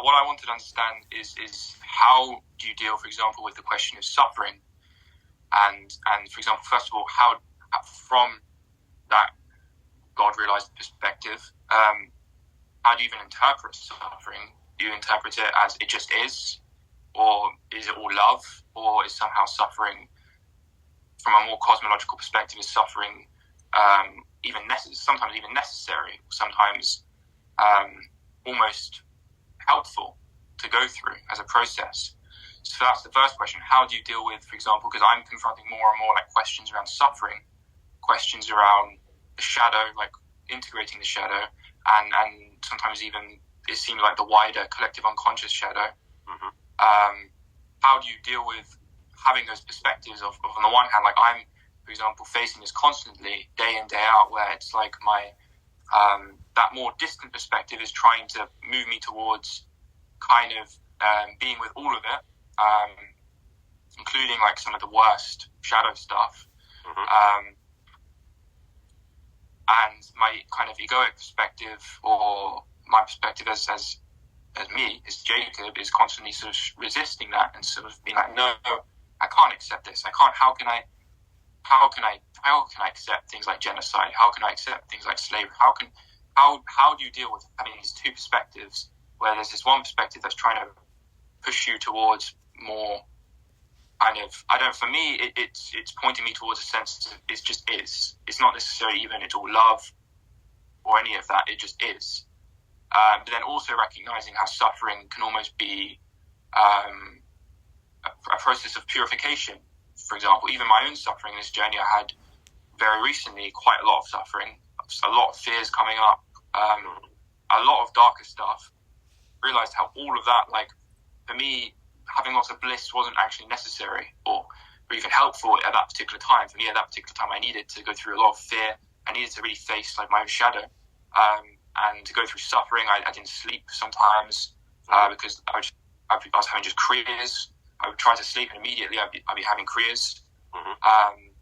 what I wanted to understand is how do you deal, for example, with the question of suffering, and for example, first of all, how from that God realized perspective, how do you even interpret suffering? Do you interpret it as it just is, or is it all love, or is somehow suffering, from a more cosmological perspective, is suffering sometimes even necessary, sometimes almost helpful to go through as a process? So that's the first question. How do you deal with, for example, because I'm confronting more and more like questions around suffering, questions around the shadow, like integrating the shadow, and sometimes even it seems like the wider collective unconscious shadow. Mm-hmm. How do you deal with having those perspectives of on the one hand, like I'm, for example, facing this constantly, day in, day out, where it's like my that more distant perspective is trying to move me towards kind of being with all of it, including like some of the worst shadow stuff. Mm-hmm. And my kind of egoic perspective, or my perspective as me, as Jacob, is constantly sort of resisting that and sort of being like, no, I can't accept this. I can't. How can I accept things like genocide? How can I accept things like slavery? How do you deal with having these two perspectives, where there's this one perspective that's trying to push you towards more kind of, for me, it's pointing me towards a sense of it just is. It's not necessarily even it's all love or any of that. It just is. But then also recognizing how suffering can almost be a process of purification. For example, even my own suffering in this journey, I had very recently quite a lot of suffering, a lot of fears coming up, a lot of darker stuff. Realized how all of that, like, for me, having lots of bliss wasn't actually necessary or even helpful at that particular time. For me, at that particular time, I needed to go through a lot of fear. I needed to really face like my own shadow, and to go through suffering. I didn't sleep sometimes because I was having just kriyas. I would try to sleep, and immediately I'd be having kriyas, and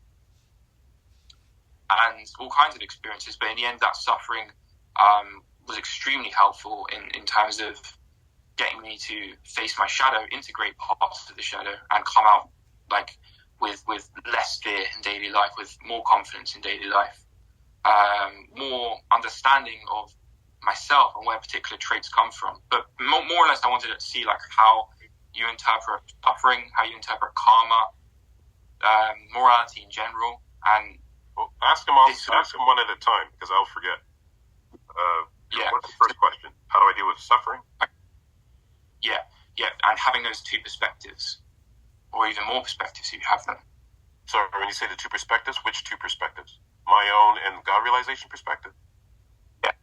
all kinds of experiences. But in the end, that suffering was extremely helpful in terms of getting me to face my shadow, integrate parts of the shadow, and come out like with less fear in daily life, with more confidence in daily life, more understanding of myself and where particular traits come from. But more or less, I wanted to see like how you interpret suffering, how you interpret karma, morality in general, and ask them one at a time, because I'll forget. What's the first question? How do I deal with suffering? Yeah, and having those two perspectives, or even more perspectives if you have them. So when you say the two perspectives, which two perspectives? My own and God realization perspective? Yeah.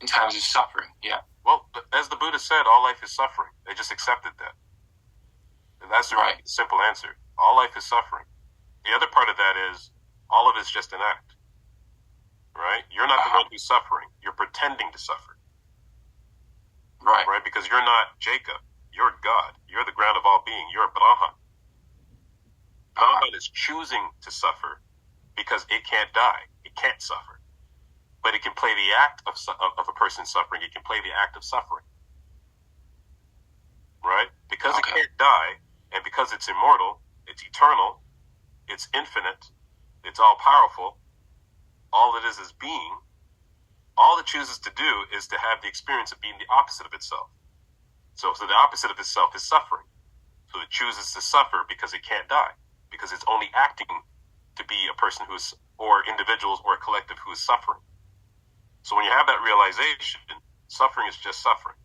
In terms of suffering, yeah. Well, as the Buddha said, all life is suffering. They just accepted that. And that's the right simple answer. All life is suffering. The other part of that is all of it's just an act. Right? You're not the one who's suffering. You're pretending to suffer. Right. Right? Because you're not Jacob. You're God. You're the ground of all being. You're Brahman. Brahman is choosing to suffer because it can't die. It can't suffer. But it can play the act of a person suffering. It can play the act of suffering. Right? Because it can't die, and because it's immortal, it's eternal, it's infinite, it's all-powerful, all it is being. All it chooses to do is to have the experience of being the opposite of itself. So the opposite of itself is suffering. So it chooses to suffer because it can't die, because it's only acting to be a person or individuals or a collective who is suffering. So when you have that realization, suffering is just suffering,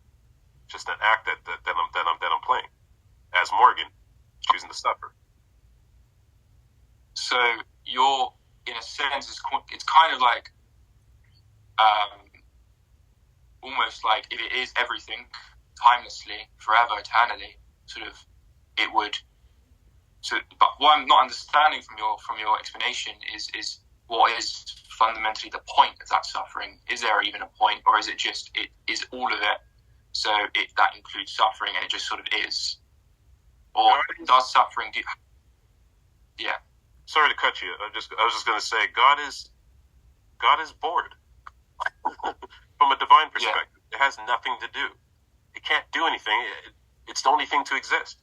just an act that I'm playing as Morgan, choosing to suffer. So you're, in a sense, it's kind of like almost like if it is everything, timelessly, forever, eternally, sort of, it would. So, but what I'm not understanding from your explanation is what is fundamentally the point of that suffering? Is there even a point, or is it just it is all of it? So that includes suffering, and it just sort of is, or does suffering do? Yeah. Sorry to cut you. I was just going to say God is bored. From a divine perspective, it has nothing to do. It can't do anything. It's the only thing to exist.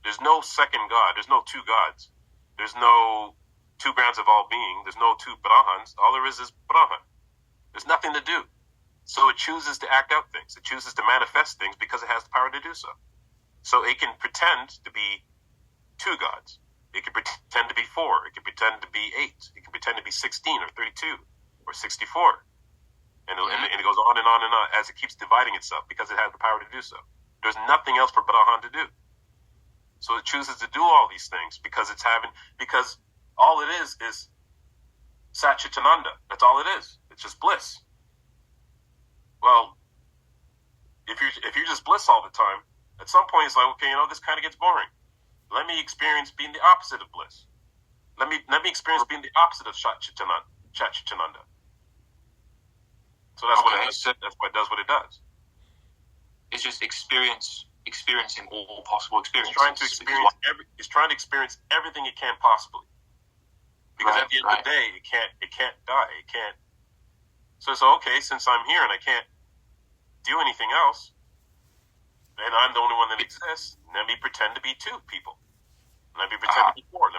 There's no second God. There's no two gods. There's no two grounds of all being. There's no two Brahmans. All there is Brahman. There's nothing to do. So it chooses to act out things. It chooses to manifest things because it has the power to do so. So it can pretend to be two gods. It can pretend to be four. It can pretend to be 8. It can pretend to be 16 or 32 or 64. And it goes on and on and on as it keeps dividing itself because it has the power to do so. There's nothing else for Brahman to do. So it chooses to do all these things because because all it is Satchitananda. That's all it is. It's just bliss. Well, if you're just bliss all the time, at some point it's like, okay, this kind of gets boring. Let me experience being the opposite of bliss. Let me experience being the opposite of Satchitananda. So that's what it does. That's what it does. What it does. It's just experiencing all possible experiences. It's trying to experience everything it can possibly. Because at the end of the day, it can't die. It can't. So it's okay. Since I'm here and I can't do anything else, and I'm the only one that exists, let me pretend to be 2 people. Let me pretend to be 4.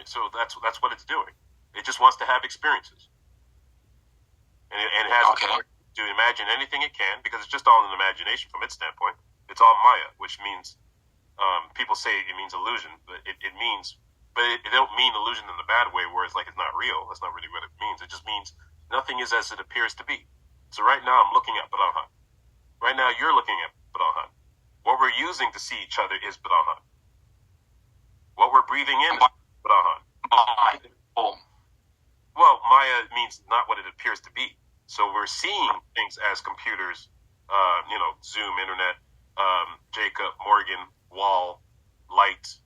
So that's what it's doing. It just wants to have experiences. And it has the power to imagine anything it can because it's just all an imagination from its standpoint. It's all Maya, which means people say it means illusion, but it means, but it don't mean illusion in the bad way where it's like it's not real. That's not really what it means. It just means nothing is as it appears to be. So right now I'm looking at Brahman. Right now you're looking at Brahman. What we're using to see each other is Brahman. What we're breathing in is Brahman. Well, Maya means not what it appears to be. So we're seeing things as computers, Zoom, internet, Jacob, Morgan, wall, light,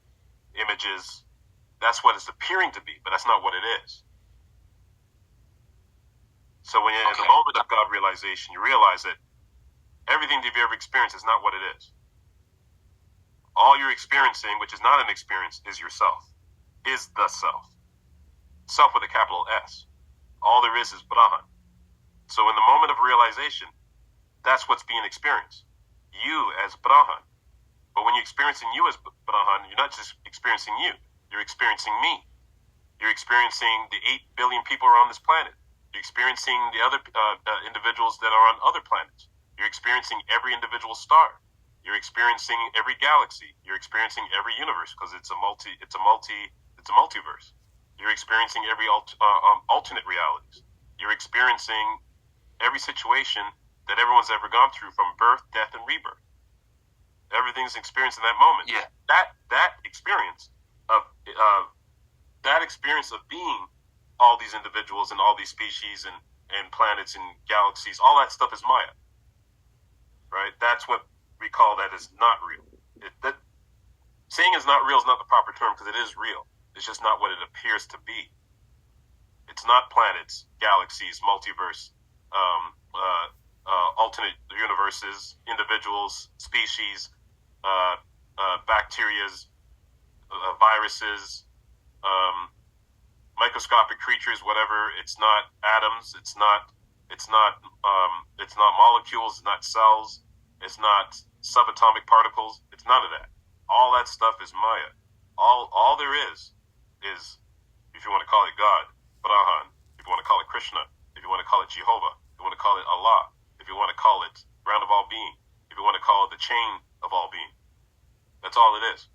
images. That's what it's appearing to be, but that's not what it is. So when you're in the moment of God realization, you realize that everything that you've ever experienced is not what it is. All you're experiencing, which is not an experience, is yourself, is the self. Self with a capital S. All there is Brahman. So in the moment of realization, that's what's being experienced. You as Brahman. But when you're experiencing you as Brahman, you're not just experiencing you. You're experiencing me. You're experiencing the 8 billion people around this planet. You're experiencing the other individuals that are on other planets. You're experiencing every individual star. You're experiencing every galaxy. You're experiencing every universe because it's a multiverse. You're experiencing every alternate realities. You're experiencing every situation that everyone's ever gone through from birth, death, and rebirth. Everything's experienced in that moment. Yeah. That experience of being all these individuals and all these species and planets and galaxies, all that stuff is Maya. Right? That's what we call that is not real. Saying it's not real is not the proper term because it is real. It's just not what it appears to be. It's not planets, galaxies, multiverse, alternate universes, individuals, species, bacterias, viruses, microscopic creatures, whatever. It's not atoms. It's not molecules. It's not cells. It's not subatomic particles. It's none of that. All that stuff is Maya. All there is, if you want to call it God, Brahman, if you want to call it Krishna, if you want to call it Jehovah, if you want to call it Allah, if you want to call it ground of all being, if you want to call it the chain of all being. That's all it is.